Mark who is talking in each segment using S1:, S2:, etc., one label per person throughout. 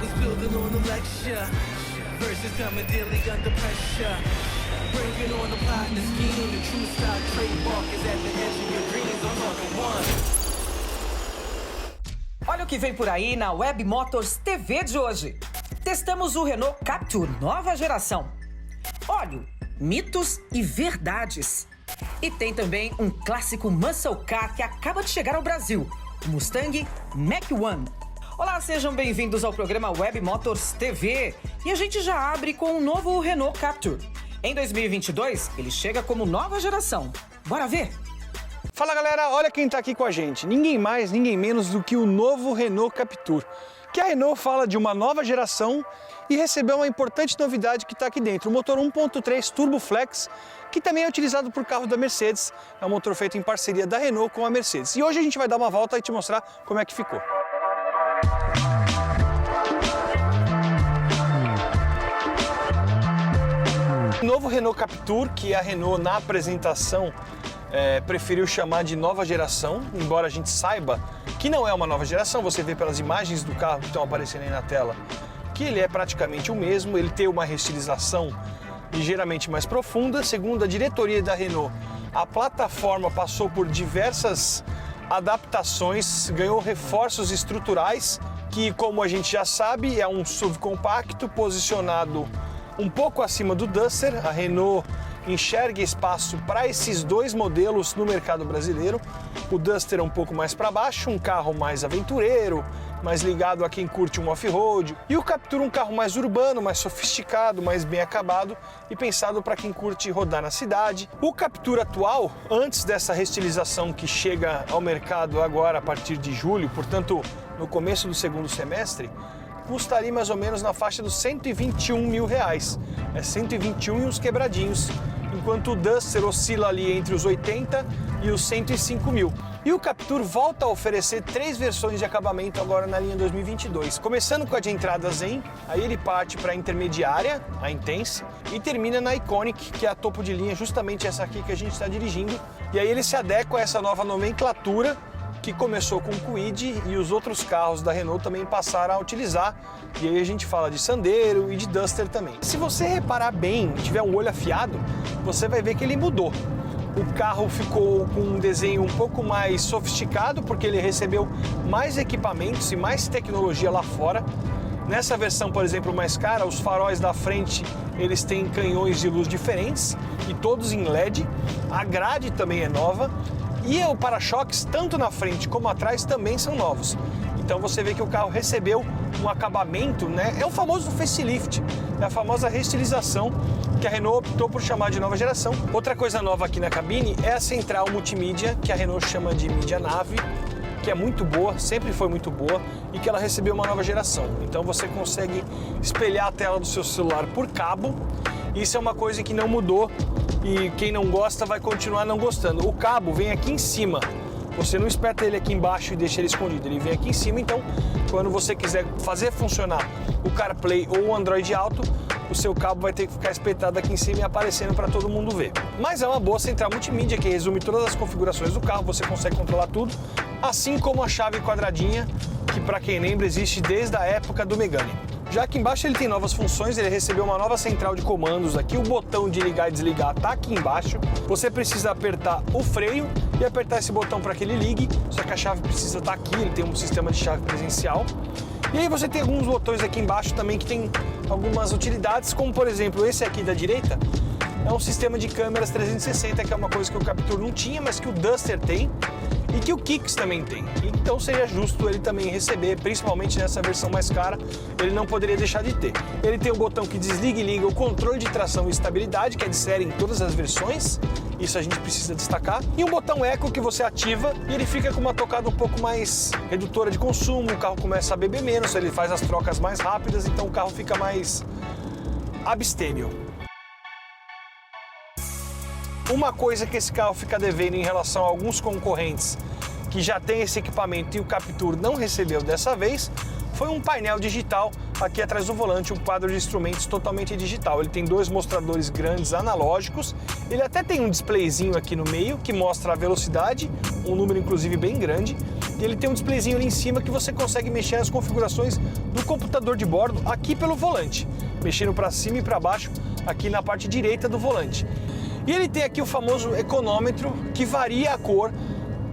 S1: was building on the lecture. Verses coming daily under pressure. Bringing on the partner scheme. The true stock trademark is at the edge of your dreams. I'm talking one.
S2: Olha o que vem por aí na Web Motors TV de hoje. Testamos o Renault Captur nova geração. Óleo, mitos e verdades. E tem também um clássico muscle car que acaba de chegar ao Brasil, o Mustang Mach-1. Olá, sejam bem-vindos ao programa Web Motors TV. E a gente já abre com o novo Renault Captur. Em 2022, ele chega como nova geração. Bora ver?
S3: Fala galera, olha quem está aqui com a gente. Ninguém mais, ninguém menos do que o novo Renault Captur. Que a Renault fala de uma nova geração e recebeu uma importante novidade que está aqui dentro. O motor 1.3 Turbo Flex, que também é utilizado por carros da Mercedes. É um motor feito em parceria da Renault com a Mercedes. E hoje a gente vai dar uma volta e te mostrar como é que ficou. O novo Renault Captur, que a Renault na apresentação preferiu chamar de nova geração, embora a gente saiba que não é uma nova geração. Você vê pelas imagens do carro que estão aparecendo aí na tela que ele é praticamente o mesmo. Ele tem uma restilização ligeiramente mais profunda. Segundo a diretoria da Renault, a plataforma passou por diversas adaptações, ganhou reforços estruturais, que, como a gente já sabe, é um SUV compacto posicionado um pouco acima do Duster. A Renault enxerga espaço para esses dois modelos no mercado brasileiro. O Duster é um pouco mais para baixo, um carro mais aventureiro, mais ligado a quem curte um off-road. E o Captur, um carro mais urbano, mais sofisticado, mais bem acabado e pensado para quem curte rodar na cidade. O Captur atual, antes dessa restilização que chega ao mercado agora a partir de julho, portanto no começo do segundo semestre, custaria mais ou menos na faixa dos R$121 mil. É 121 e uns quebradinhos, enquanto o Duster oscila ali entre os 80 e os 105 mil. E o Captur volta a oferecer 3 versões de acabamento agora na linha 2022. Começando com a de entrada Zen, aí ele parte para a intermediária, a Intense, e termina na Iconic, que é a topo de linha, justamente essa aqui que a gente está dirigindo. E aí ele se adequa a essa nova nomenclatura, que começou com o Kwid e os outros carros da Renault também passaram a utilizar. E aí a gente fala de Sandero e de Duster também. Se você reparar bem e tiver um olho afiado, você vai ver que ele mudou. O carro ficou com um desenho um pouco mais sofisticado, porque ele recebeu mais equipamentos e mais tecnologia lá fora. Nessa versão, por exemplo, mais cara, os faróis da frente, eles têm canhões de luz diferentes e todos em LED. A grade também é nova. E o para-choques, tanto na frente como atrás, também são novos. Então você vê que o carro recebeu um acabamento, né? É o famoso facelift, é a famosa restilização que a Renault optou por chamar de nova geração. Outra coisa nova aqui na cabine é a central multimídia, que a Renault chama de mídia nave, que é muito boa, sempre foi muito boa, e que ela recebeu uma nova geração. Então você consegue espelhar a tela do seu celular por cabo. Isso é uma coisa que não mudou e quem não gosta vai continuar não gostando. O cabo vem aqui em cima, você não espeta ele aqui embaixo e deixa ele escondido, ele vem aqui em cima. Então quando você quiser fazer funcionar o CarPlay ou o Android Auto, o seu cabo vai ter que ficar espetado aqui em cima e aparecendo para todo mundo ver. Mas é uma boa central multimídia que resume todas as configurações do carro, você consegue controlar tudo, assim como a chave quadradinha, que para quem lembra existe desde a época do Megane. Já aqui embaixo ele tem novas funções, ele recebeu uma nova central de comandos aqui, o botão de ligar e desligar está aqui embaixo. Você precisa apertar o freio e apertar esse botão para que ele ligue, só que a chave precisa estar aqui, ele tem um sistema de chave presencial. E aí você tem alguns botões aqui embaixo também que tem algumas utilidades, como por exemplo esse aqui da direita, é um sistema de câmeras 360, que é uma coisa que o Captur não tinha, mas que o Duster tem. E que o Kicks também tem. Então seria justo ele também receber, principalmente nessa versão mais cara, ele não poderia deixar de ter. Ele tem um botão que desliga e liga o controle de tração e estabilidade, que é de série em todas as versões, isso a gente precisa destacar. E um botão Eco que você ativa e ele fica com uma tocada um pouco mais redutora de consumo, o carro começa a beber menos, ele faz as trocas mais rápidas, então o carro fica mais abstêmio. Uma coisa que esse carro fica devendo em relação a alguns concorrentes que já tem esse equipamento e o Captur não recebeu dessa vez, foi um painel digital aqui atrás do volante, um quadro de instrumentos totalmente digital. Ele tem 2 mostradores grandes analógicos, ele até tem um displayzinho aqui no meio que mostra a velocidade, um número inclusive bem grande, E ele tem um displayzinho ali em cima que você consegue mexer nas configurações do computador de bordo aqui pelo volante, mexendo para cima e para baixo aqui na parte direita do volante. E ele tem aqui o famoso econômetro que varia a cor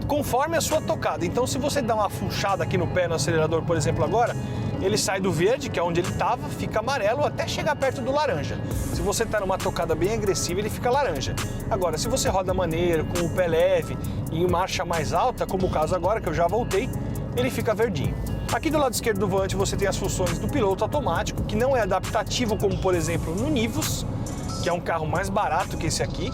S3: conforme a sua tocada. Então, se você dá uma fuchada aqui no pé no acelerador, por exemplo, agora, ele sai do verde, que é onde ele estava, fica amarelo até chegar perto do laranja. Se você está numa tocada bem agressiva, ele fica laranja. Agora, se você roda maneiro, com o pé leve, em marcha mais alta, como o caso agora, que eu já voltei, ele fica verdinho. Aqui do lado esquerdo do volante você tem as funções do piloto automático, que não é adaptativo como, por exemplo, no Nivus, que é um carro mais barato que esse aqui,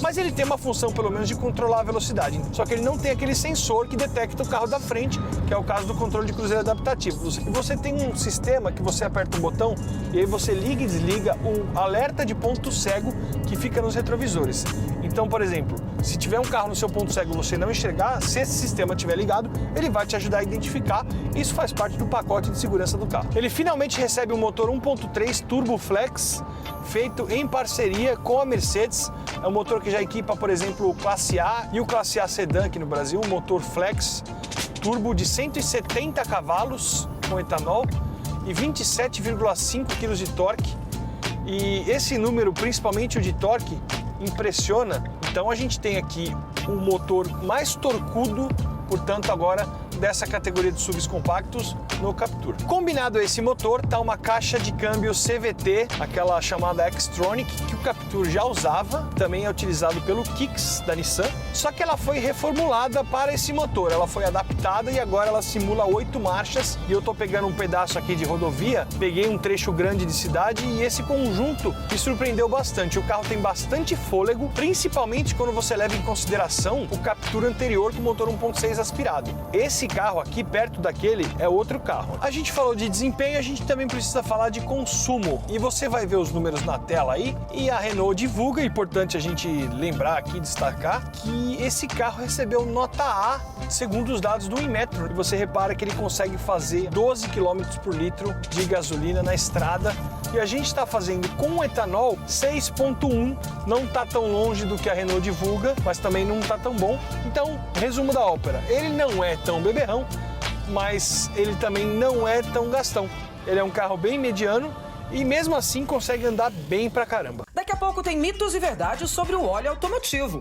S3: mas ele tem uma função pelo menos de controlar a velocidade. Só que ele não tem aquele sensor que detecta o carro da frente, que é o caso do controle de cruzeiro adaptativo. Você tem um sistema que você aperta um botão e aí você liga e desliga o alerta de ponto cego que fica nos retrovisores. Então, por exemplo, se tiver um carro no seu ponto cego e você não enxergar, se esse sistema estiver ligado, ele vai te ajudar a identificar. Isso faz parte do pacote de segurança do carro. Ele finalmente recebe um motor 1.3 Turbo Flex, feito em parceria com a Mercedes. É um motor que já equipa, por exemplo, o Classe A e o Classe A Sedan aqui no Brasil, um motor flex turbo de 170 cavalos com etanol e 27,5 kg de torque. E esse número, principalmente o de torque, impressiona. Então a gente tem aqui o motor mais torcudo, portanto agora dessa categoria de SUVs compactos no Captur. Combinado a esse motor está uma caixa de câmbio CVT, aquela chamada Xtronic, que o Captur já usava, também é utilizado pelo Kicks da Nissan, só que ela foi reformulada para esse motor, ela foi adaptada e agora ela simula 8 marchas e eu estou pegando um pedaço aqui de rodovia, peguei um trecho grande de cidade e esse conjunto me surpreendeu bastante. O carro tem bastante fôlego, principalmente quando você leva em consideração o Captur anterior com motor 1.6 aspirado. Esse carro aqui, perto daquele, é outro carro. A gente falou de desempenho, a gente também precisa falar de consumo. E você vai ver os números na tela aí. E a Renault divulga, é importante a gente lembrar aqui, destacar, que esse carro recebeu nota A, segundo os dados do Inmetro. E você repara que ele consegue fazer 12 km por litro de gasolina na estrada. E a gente está fazendo com etanol 6.1, não está tão longe do que a Renault divulga, mas também não está tão bom. Então, resumo da ópera, ele não é tão beberrão, mas ele também não é tão gastão. Ele é um carro bem mediano e mesmo assim consegue andar bem pra caramba.
S2: Daqui a pouco tem mitos e verdades sobre o óleo automotivo.